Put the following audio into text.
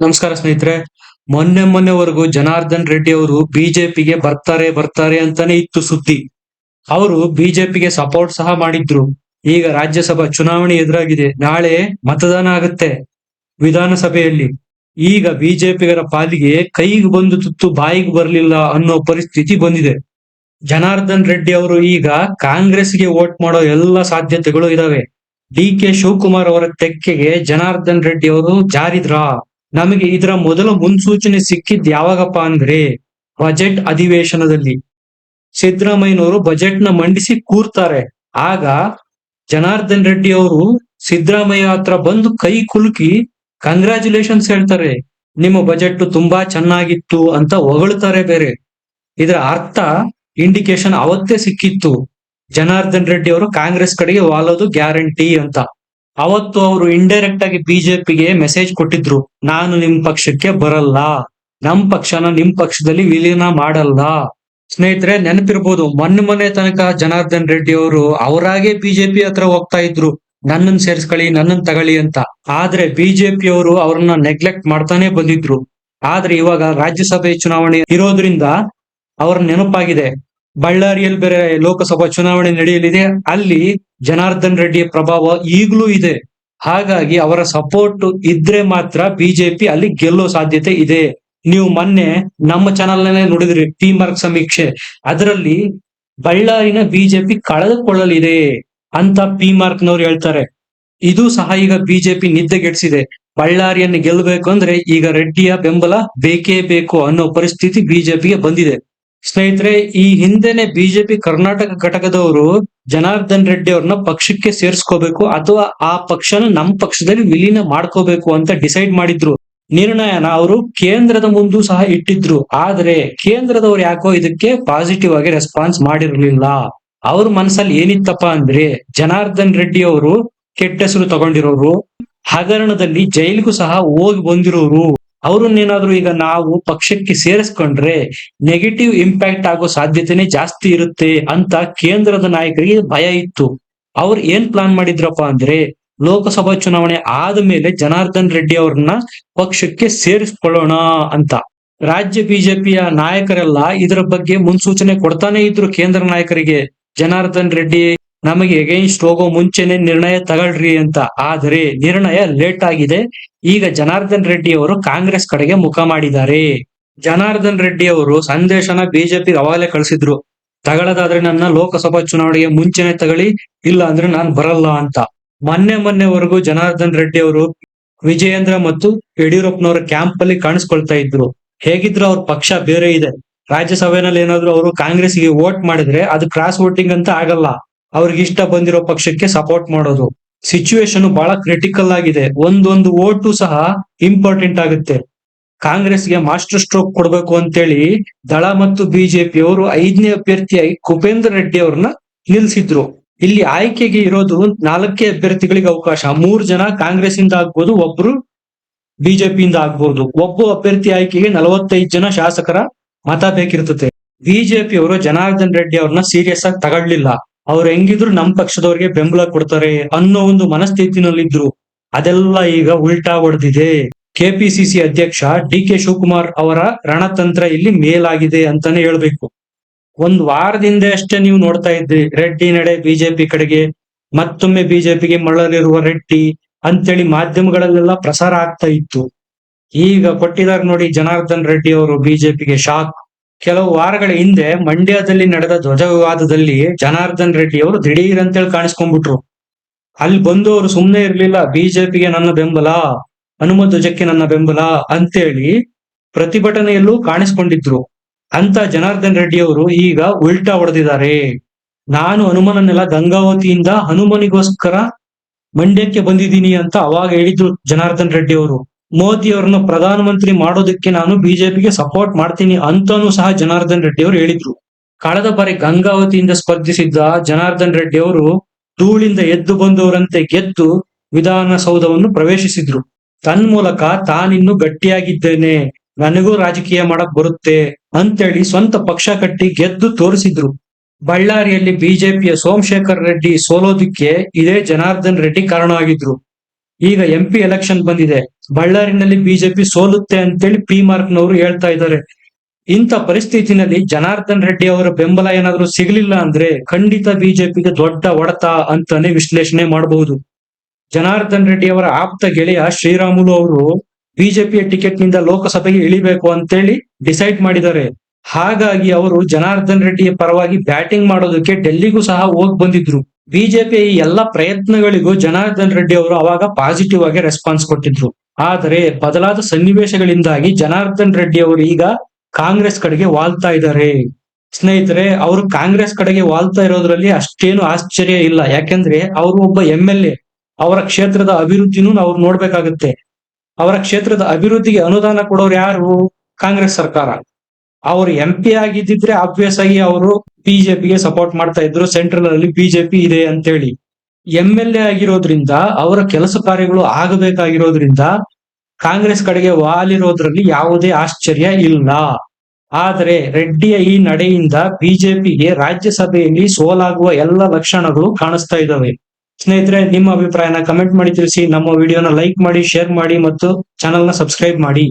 ನಮಸ್ಕಾರ ಸ್ನೇಹಿತರೆ. ಮೊನ್ನೆವರೆಗೂ ಜನಾರ್ದನ್ ರೆಡ್ಡಿ ಅವರು ಬಿಜೆಪಿಗೆ ಬರ್ತಾರೆ ಅಂತಾನೆ ಇತ್ತು ಸುದ್ದಿ. ಅವರು ಬಿಜೆಪಿಗೆ ಸಪೋರ್ಟ್ ಸಹ ಮಾಡಿದ್ರು. ಈಗ ರಾಜ್ಯಸಭಾ ಚುನಾವಣೆ ಎದುರಾಗಿದೆ. ನಾಳೆ ಮತದಾನ ಆಗುತ್ತೆ ವಿಧಾನಸಭೆಯಲ್ಲಿ. ಈಗ ಬಿಜೆಪಿಗರ ಪಾಲಿಗೆ ಕೈಗೆ ಬಂದು ತುತ್ತು ಬಾಯಿಗೆ ಬರಲಿಲ್ಲ ಅನ್ನೋ ಪರಿಸ್ಥಿತಿ ಬಂದಿದೆ. ಜನಾರ್ದನ್ ರೆಡ್ಡಿ ಅವರು ಈಗ ಕಾಂಗ್ರೆಸ್ಗೆ ವೋಟ್ ಮಾಡೋ ಎಲ್ಲ ಸಾಧ್ಯತೆಗಳು ಇದಾವೆ. ಡಿ.ಕೆ. ಶಿವಕುಮಾರ್ ಅವರ ತೆಕ್ಕೆಗೆ ಜನಾರ್ದನ್ ರೆಡ್ಡಿ ಅವರು ಜಾರಿದ್ರ. ನಮಗೆ ಇದರ ಮೊದಲ ಮುನ್ಸೂಚನೆ ಸಿಕ್ಕಿದ್ ಯಾವಾಗಪ್ಪ ಅಂದ್ರೆ ಬಜೆಟ್ ಅಧಿವೇಶನದಲ್ಲಿ. ಸಿದ್ದರಾಮಯ್ಯನವರು ಬಜೆಟ್ ನ ಮಂಡಿಸಿ ಕೂರ್ತಾರೆ. ಆಗ ಜನಾರ್ದನ್ ರೆಡ್ಡಿ ಅವರು ಸಿದ್ದರಾಮಯ್ಯ ಹತ್ರ ಬಂದು ಕೈ ಕುಲುಕಿ ಕಂಗ್ರಾಚುಲೇಷನ್ಸ್ ಹೇಳ್ತಾರೆ. ನಿಮ್ಮ ಬಜೆಟ್ ತುಂಬಾ ಚೆನ್ನಾಗಿತ್ತು ಅಂತ ಹೊಗಳ್ತಾರೆ ಬೇರೆ. ಇದರ ಅರ್ಥ ಇಂಡಿಕೇಶನ್ ಅವತ್ತೇ ಸಿಕ್ಕಿತ್ತು, ಜನಾರ್ದನ್ ರೆಡ್ಡಿ ಅವರು ಕಾಂಗ್ರೆಸ್ ಕಡೆಗೆ ವಾಲೋದು ಗ್ಯಾರಂಟಿ ಅಂತ. ಅವತ್ತು ಅವರು ಇಂಡೈರೆಕ್ಟ್ ಆಗಿ ಬಿಜೆಪಿಗೆ ಮೆಸೇಜ್ ಕೊಟ್ಟಿದ್ರು, ನಾನು ನಿಮ್ ಪಕ್ಷಕ್ಕೆ ಬರಲ್ಲ, ನಮ್ ಪಕ್ಷನ ನಿಮ್ ಪಕ್ಷದಲ್ಲಿ ವಿಲೀನ ಮಾಡಲ್ಲ. ಸ್ನೇಹಿತರೆ, ನೆನಪಿರ್ಬೋದು, ಮೊನ್ನೆ ತನಕ ಜನಾರ್ದನ್ ರೆಡ್ಡಿ ಅವರು ಅವರಾಗೆ ಬಿಜೆಪಿ ಹತ್ರ ಹೋಗ್ತಾ ಇದ್ರು, ನನ್ನನ್ ಸೇರ್ಸ್ಕೊಳ್ಳಿ, ನನ್ನನ್ ತಗೊಳ್ಳಿ ಅಂತ. ಆದ್ರೆ ಬಿಜೆಪಿ ಅವರು ಅವ್ರನ್ನ ನೆಗ್ಲೆಕ್ಟ್ ಮಾಡ್ತಾನೆ ಬಂದಿದ್ರು. ಆದ್ರೆ ಇವಾಗ ರಾಜ್ಯಸಭೆ ಚುನಾವಣೆ ಇರೋದ್ರಿಂದ ಅವ್ರ ನೆನಪಾಗಿದೆ. ಬಳ್ಳಾರಿಯಲ್ಲಿ ಬೇರೆ ಲೋಕಸಭಾ ಚುನಾವಣೆ ನಡೆಯಲಿದೆ. ಅಲ್ಲಿ ಜನಾರ್ದನ್ ರೆಡ್ಡಿಯ ಪ್ರಭಾವ ಈಗಲೂ ಇದೆ. ಹಾಗಾಗಿ ಅವರ ಸಪೋರ್ಟ್ ಇದ್ರೆ ಮಾತ್ರ ಬಿಜೆಪಿ ಅಲ್ಲಿ ಗೆಲ್ಲೋ ಸಾಧ್ಯತೆ ಇದೆ. ನೀವು ಮೊನ್ನೆ ನಮ್ಮ ಚಾನಲ್ ನೇ ನೋಡಿದ್ರಿ, ಪಿ ಮಾರ್ಕ್ ಸಮೀಕ್ಷೆ. ಅದರಲ್ಲಿ ಬಳ್ಳಾರಿನ ಬಿಜೆಪಿ ಕಳೆದುಕೊಳ್ಳಲಿದೆ ಅಂತ ಪಿ ಮಾರ್ಕ್ ನವ್ರು ಹೇಳ್ತಾರೆ. ಇದು ಸಹ ಈಗ ಬಿಜೆಪಿ ನಿದ್ದೆಗೆಡಿಸಿದೆ. ಬಳ್ಳಾರಿಯನ್ನು ಗೆಲ್ಲಬೇಕು ಅಂದ್ರೆ ಈಗ ರೆಡ್ಡಿಯ ಬೆಂಬಲ ಬೇಕೇ ಬೇಕು ಅನ್ನೋ ಪರಿಸ್ಥಿತಿ ಬಿಜೆಪಿಗೆ ಬಂದಿದೆ. ಸ್ನೇಹಿತರೆ, ಈ ಹಿಂದೆನೆ ಬಿಜೆಪಿ ಕರ್ನಾಟಕ ಘಟಕದವರು ಜನಾರ್ದನ್ ರೆಡ್ಡಿ ಅವ್ರನ್ನ ಪಕ್ಷಕ್ಕೆ ಸೇರ್ಸ್ಕೋಬೇಕು ಅಥವಾ ಆ ಪಕ್ಷನ ನಮ್ಮ ಪಕ್ಷದಲ್ಲಿ ವಿಲೀನ ಮಾಡ್ಕೋಬೇಕು ಅಂತ ಡಿಸೈಡ್ ಮಾಡಿದ್ರು. ನಿರ್ಣಯನ ಅವರು ಕೇಂದ್ರದ ಮುಂದೂ ಸಹ ಇಟ್ಟಿದ್ರು. ಆದ್ರೆ ಕೇಂದ್ರದವ್ರು ಯಾಕೋ ಇದಕ್ಕೆ ಪಾಸಿಟಿವ್ ಆಗಿ ರೆಸ್ಪಾನ್ಸ್ ಮಾಡಿರ್ಲಿಲ್ಲ. ಅವ್ರ ಮನಸ್ಸಲ್ಲಿ ಏನಿತ್ತಪ್ಪ ಅಂದ್ರೆ, ಜನಾರ್ದನ್ ರೆಡ್ಡಿ ಅವರು ಕೆಟ್ಟ ಹೆಸರು ತಗೊಂಡಿರೋರು, ಹಗರಣದಲ್ಲಿ ಜೈಲಿಗೂ ಸಹ ಹೋಗಿ ಬಂದಿರೋರು, ಅವ್ರನ್ನೇನಾದ್ರೂ ಈಗ ನಾವು ಪಕ್ಷಕ್ಕೆ ಸೇರಿಸ್ಕೊಂಡ್ರೆ ನೆಗೆಟಿವ್ ಇಂಪ್ಯಾಕ್ಟ್ ಆಗೋ ಸಾಧ್ಯತೆನೇ ಜಾಸ್ತಿ ಇರುತ್ತೆ ಅಂತ ಕೇಂದ್ರದ ನಾಯಕರಿಗೆ ಭಯ ಇತ್ತು. ಅವ್ರು ಏನ್ ಪ್ಲಾನ್ ಮಾಡಿದ್ರಪ್ಪ ಅಂದ್ರೆ, ಲೋಕಸಭಾ ಚುನಾವಣೆ ಆದ ಮೇಲೆ ಜನಾರ್ದನ್ ರೆಡ್ಡಿ ಅವ್ರನ್ನ ಪಕ್ಷಕ್ಕೆ ಸೇರಿಸ್ಕೊಳ್ಳೋಣ ಅಂತ. ರಾಜ್ಯ ಬಿಜೆಪಿಯ ನಾಯಕರೆಲ್ಲ ಇದರ ಬಗ್ಗೆ ಮುನ್ಸೂಚನೆ ಕೊಡ್ತಾನೆ ಇದ್ರು ಕೇಂದ್ರ ನಾಯಕರಿಗೆ, ಜನಾರ್ದನ್ ರೆಡ್ಡಿ ನಮಗೆ ಎಗೈನ್ಸ್ಟ್ ಹೋಗೋ ಮುಂಚೆನೆ ನಿರ್ಣಯ ತಗೊಳ್ರಿ ಅಂತ. ಆದರೆ ನಿರ್ಣಯ ಲೇಟ್ ಆಗಿದೆ. ಈಗ ಜನಾರ್ದನ್ ರೆಡ್ಡಿ ಅವರು ಕಾಂಗ್ರೆಸ್ ಕಡೆಗೆ ಮುಖ ಮಾಡಿದ್ದಾರೆ. ಜನಾರ್ದನ್ ರೆಡ್ಡಿ ಅವರು ಸಂದೇಶನ ಬಿಜೆಪಿ ಅವಾಗಲೇ ಕಳಿಸಿದ್ರು, ತಗೊಳ್ಳೋದಾದ್ರೆ ನನ್ನ ಲೋಕಸಭಾ ಚುನಾವಣೆಗೆ ಮುಂಚೆನೆ ತಗೊಳ್ಳಿ, ಇಲ್ಲ ಅಂದ್ರೆ ನಾನ್ ಬರಲ್ಲ ಅಂತ. ಮೊನ್ನೆವರೆಗೂ ಜನಾರ್ದನ್ ರೆಡ್ಡಿ ಅವರು ವಿಜಯೇಂದ್ರ ಮತ್ತು ಯಡಿಯೂರಪ್ಪನವರ ಕ್ಯಾಂಪ್ ಅಲ್ಲಿ ಕಾಣಿಸ್ಕೊಳ್ತಾ ಇದ್ರು. ಹೇಗಿದ್ರು ಅವ್ರ ಪಕ್ಷ ಬೇರೆ ಇದೆ. ರಾಜ್ಯಸಭೆನಲ್ಲಿ ಏನಾದ್ರು ಅವರು ಕಾಂಗ್ರೆಸ್ಗೆ ವೋಟ್ ಮಾಡಿದ್ರೆ ಅದು ಕ್ರಾಸ್ ವೋಟಿಂಗ್ ಅಂತ ಆಗಲ್ಲ, ಅವ್ರಿಗೆ ಇಷ್ಟ ಬಂದಿರೋ ಪಕ್ಷಕ್ಕೆ ಸಪೋರ್ಟ್ ಮಾಡೋದು. ಸಿಚುವೇಶನ್ ಬಹಳ ಕ್ರಿಟಿಕಲ್ ಆಗಿದೆ. ಒಂದೊಂದು ಓಟು ಸಹ ಇಂಪಾರ್ಟೆಂಟ್ ಆಗುತ್ತೆ. ಕಾಂಗ್ರೆಸ್ಗೆ ಮಾಸ್ಟರ್ ಸ್ಟ್ರೋಕ್ ಕೊಡ್ಬೇಕು ಅಂತೇಳಿ ದಳ ಮತ್ತು ಬಿಜೆಪಿ ಅವರು 5ನೇ ಅಭ್ಯರ್ಥಿಯಾಗಿ ಕುಪೇಂದ್ರ ರೆಡ್ಡಿ ಅವ್ರನ್ನ ನಿಲ್ಸಿದ್ರು. ಇಲ್ಲಿ ಆಯ್ಕೆಗೆ ಇರೋದು 4 ಅಭ್ಯರ್ಥಿಗಳಿಗೆ ಅವಕಾಶ. 3 ಜನ ಕಾಂಗ್ರೆಸ್ ಇಂದ ಆಗ್ಬೋದು, ಒಬ್ರು ಬಿಜೆಪಿಯಿಂದ ಆಗ್ಬಹುದು. ಒಬ್ಬ ಅಭ್ಯರ್ಥಿ ಆಯ್ಕೆಗೆ 45 ಜನ ಶಾಸಕರ ಮತ ಬೇಕಿರ್ತದೆ. ಬಿಜೆಪಿ ಅವರು ಜನಾರ್ದನ್ ರೆಡ್ಡಿ ಅವ್ರನ್ನ ಸೀರಿಯಸ್ ಆಗಿ ತಗೊಳ್ಳಿಲ್ಲ. ಅವ್ರು ಹೆಂಗಿದ್ರು ನಮ್ ಪಕ್ಷದವ್ರಿಗೆ ಬೆಂಬಲ ಕೊಡ್ತಾರೆ ಅನ್ನೋ ಒಂದು ಮನಸ್ಥಿತಿನಲ್ಲಿದ್ರು. ಅದೆಲ್ಲ ಈಗ ಉಲ್ಟಾ ಹೊಡೆದಿದೆ. ಕೆಪಿಸಿಸಿ ಅಧ್ಯಕ್ಷ ಡಿ.ಕೆ. ಶಿವಕುಮಾರ್ ಅವರ ರಣತಂತ್ರ ಇಲ್ಲಿ ಮೇಲಾಗಿದೆ ಅಂತಾನೆ ಹೇಳ್ಬೇಕು. ಒಂದ್ ವಾರದಿಂದ ಅಷ್ಟೇ ನೀವು ನೋಡ್ತಾ ಇದ್ರಿ, ರೆಡ್ಡಿ ನಡೆ ಬಿಜೆಪಿ ಕಡೆಗೆ, ಮತ್ತೊಮ್ಮೆ ಬಿಜೆಪಿಗೆ ಮರಳಲಿರುವ ರೆಡ್ಡಿ ಅಂತೇಳಿ ಮಾಧ್ಯಮಗಳಲ್ಲೆಲ್ಲ ಪ್ರಸಾರ ಆಗ್ತಾ ಇತ್ತು. ಈಗ ಕೊಟ್ಟಿದ್ದಾರೆ ನೋಡಿ ಜನಾರ್ದನ್ ರೆಡ್ಡಿ ಅವರು ಬಿಜೆಪಿಗೆ ಶಾಕ್. ಕೆಲವು ವಾರಗಳ ಹಿಂದೆ ಮಂಡ್ಯದಲ್ಲಿ ನಡೆದ ಧ್ವಜ ವಿವಾದದಲ್ಲಿ ಜನಾರ್ದನ್ ರೆಡ್ಡಿ ಅವರು ದಿಢೀರ್ ಅಂತೇಳಿ ಕಾಣಿಸ್ಕೊಂಡ್ಬಿಟ್ರು. ಅಲ್ಲಿ ಬಂದು ಅವರು ಸುಮ್ನೆ ಇರ್ಲಿಲ್ಲ, ಬಿಜೆಪಿಗೆ ನನ್ನ ಬೆಂಬಲ, ಹನುಮ ಧ್ವಜಕ್ಕೆ ನನ್ನ ಬೆಂಬಲ ಅಂತೇಳಿ ಪ್ರತಿಭಟನೆಯಲ್ಲೂ ಕಾಣಿಸ್ಕೊಂಡಿದ್ರು. ಅಂತ ಜನಾರ್ದನ್ ರೆಡ್ಡಿ ಅವರು ಈಗ ಉಲ್ಟಾ ಹೊಡೆದಿದ್ದಾರೆ. ನಾನು ಹನುಮನನ್ನೆಲ್ಲ ಗಂಗಾವತಿಯಿಂದ ಹನುಮನಿಗೋಸ್ಕರ ಮಂಡ್ಯಕ್ಕೆ ಬಂದಿದ್ದೀನಿ ಅಂತ ಅವಾಗ ಹೇಳಿದ್ರು ಜನಾರ್ದನ್ ರೆಡ್ಡಿ ಅವರು. ಮೋದಿ ಅವರನ್ನ ಪ್ರಧಾನಮಂತ್ರಿ ಮಾಡೋದಕ್ಕೆ ನಾನು ಬಿಜೆಪಿಗೆ ಸಪೋರ್ಟ್ ಮಾಡ್ತೀನಿ ಅಂತಾನೂ ಸಹ ಜನಾರ್ದನ್ ರೆಡ್ಡಿ ಅವರು ಹೇಳಿದ್ರು. ಕಳೆದ ಬಾರಿ ಗಂಗಾವತಿಯಿಂದ ಸ್ಪರ್ಧಿಸಿದ್ದ ಜನಾರ್ದನ್ ರೆಡ್ಡಿ ಅವರು ಧೂಳಿಂದ ಎದ್ದು ಬಂದವರಂತೆ ಗೆದ್ದು ವಿಧಾನಸೌಧವನ್ನು ಪ್ರವೇಶಿಸಿದ್ರು. ತನ್ಮೂಲಕ ತಾನಿನ್ನು ಗಟ್ಟಿಯಾಗಿದ್ದೇನೆ, ನನಗೂ ರಾಜಕೀಯ ಮಾಡಕ್ ಬರುತ್ತೆ ಅಂತೇಳಿ ಸ್ವಂತ ಪಕ್ಷ ಕಟ್ಟಿ ಗೆದ್ದು ತೋರಿಸಿದ್ರು. ಬಳ್ಳಾರಿಯಲ್ಲಿ ಬಿಜೆಪಿಯ ಸೋಮಶೇಖರ್ ರೆಡ್ಡಿ ಸೋಲೋದಿಕ್ಕೆ ಇದೇ ಜನಾರ್ದನ್ ರೆಡ್ಡಿ ಕಾರಣ ಆಗಿದ್ರು. ಈಗ MP ಎಲೆಕ್ಷನ್ ಬಂದಿದೆ, ಬಳ್ಳಾರಿನಲ್ಲಿ ಬಿಜೆಪಿ ಸೋಲುತ್ತೆ ಅಂತೇಳಿ ಪಿ ಮಾರ್ಕ್ನವರು ಹೇಳ್ತಾ ಇದ್ದಾರೆ. ಇಂಥ ಪರಿಸ್ಥಿತಿನಲ್ಲಿ ಜನಾರ್ದನ್ ರೆಡ್ಡಿ ಅವರ ಬೆಂಬಲ ಏನಾದ್ರೂ ಸಿಗಲಿಲ್ಲ ಅಂದ್ರೆ ಖಂಡಿತ ಬಿಜೆಪಿಗೆ ದೊಡ್ಡ ಹೊಡೆತ ಅಂತಾನೆ ವಿಶ್ಲೇಷಣೆ ಮಾಡಬಹುದು. ಜನಾರ್ದನ್ ರೆಡ್ಡಿ ಅವರ ಆಪ್ತ ಗೆಳೆಯ ಶ್ರೀರಾಮುಲು ಅವರು ಬಿಜೆಪಿಯ ಟಿಕೆಟ್ ನಿಂದ ಲೋಕಸಭೆಗೆ ಇಳಿಬೇಕು ಅಂತೇಳಿ ಡಿಸೈಡ್ ಮಾಡಿದ್ದಾರೆ. ಹಾಗಾಗಿ ಅವರು ಜನಾರ್ದನ್ ರೆಡ್ಡಿಯ ಪರವಾಗಿ ಬ್ಯಾಟಿಂಗ್ ಮಾಡೋದಕ್ಕೆ ಡೆಲ್ಲಿಗೂ ಸಹ ಹೋಗಿ ಬಂದಿದ್ರು. ಬಿಜೆಪಿಯ ಈ ಎಲ್ಲ ಪ್ರಯತ್ನಗಳಿಗೂ ಜನಾರ್ದನ್ ರೆಡ್ಡಿ ಅವರು ಅವಾಗ ಪಾಸಿಟಿವ್ ಆಗಿ ರೆಸ್ಪಾನ್ಸ್ ಕೊಟ್ಟಿದ್ರು. ಆದರೆ ಬದಲಾದ ಸನ್ನಿವೇಶಗಳಿಂದಾಗಿ ಜನಾರ್ದನ್ ರೆಡ್ಡಿ ಅವರು ಈಗ ಕಾಂಗ್ರೆಸ್ ಕಡೆಗೆ ವಾಲ್ತಾ ಇದ್ದಾರೆ. ಸ್ನೇಹಿತರೆ, ಅವರು ಕಾಂಗ್ರೆಸ್ ಕಡೆಗೆ ವಾಲ್ತಾ ಇರೋದ್ರಲ್ಲಿ ಅಷ್ಟೇನು ಆಶ್ಚರ್ಯ ಇಲ್ಲ. ಯಾಕೆಂದ್ರೆ ಅವರು ಒಬ್ಬ MLA, ಅವರ ಕ್ಷೇತ್ರದ ಅಭಿವೃದ್ಧಿನೂ ನಾವು ನೋಡ್ಬೇಕಾಗುತ್ತೆ. ಅವರ ಕ್ಷೇತ್ರದ ಅಭಿವೃದ್ಧಿಗೆ ಅನುದಾನ ಕೊಡೋರು ಯಾರು? ಕಾಂಗ್ರೆಸ್ ಸರ್ಕಾರ. ಅವರು MP ಆಗಿದ್ದಿದ್ರೆ ಆಬ್ವಿಯಸ್ ಆಗಿ ಅವರು ಬಿಜೆಪಿಗೆ ಸಪೋರ್ಟ್ ಮಾಡ್ತಾ ಇದ್ರು, ಸೆಂಟ್ರಲ್ ಅಲ್ಲಿ ಬಿಜೆಪಿ ಇದೆ ಅಂತೇಳಿ. MLA ಆಗಿರೋದ್ರಿಂದ ಅವರ ಕೆಲಸ ಕಾರ್ಯಗಳು ಆಗಬೇಕಾಗಿರೋದ್ರಿಂದ ಕಾಂಗ್ರೆಸ್ ಕಡೆಗೆ ವಾಲಿರೋದ್ರಲ್ಲಿ ಯಾವುದೇ ಆಶ್ಚರ್ಯ ಇಲ್ಲ. ಆದರೆ ರೆಡ್ಡಿಯ ಈ ನಡೆಯಿಂದ ಬಿಜೆಪಿಗೆ ರಾಜ್ಯಸಭೆಯಲ್ಲಿ ಸೋಲಾಗುವ ಎಲ್ಲ ಲಕ್ಷಣಗಳು ಕಾಣಿಸ್ತಾ ಇದ್ದಾವೆ. ಸ್ನೇಹಿತರೆ, ನಿಮ್ಮ ಅಭಿಪ್ರಾಯನ ಕಮೆಂಟ್ ಮಾಡಿ ತಿಳಿಸಿ. ನಮ್ಮ ವಿಡಿಯೋನ ಲೈಕ್ ಮಾಡಿ, ಶೇರ್ ಮಾಡಿ ಮತ್ತು ಚಾನೆಲ್ನ ಸಬ್ಸ್ಕ್ರೈಬ್ ಮಾಡಿ.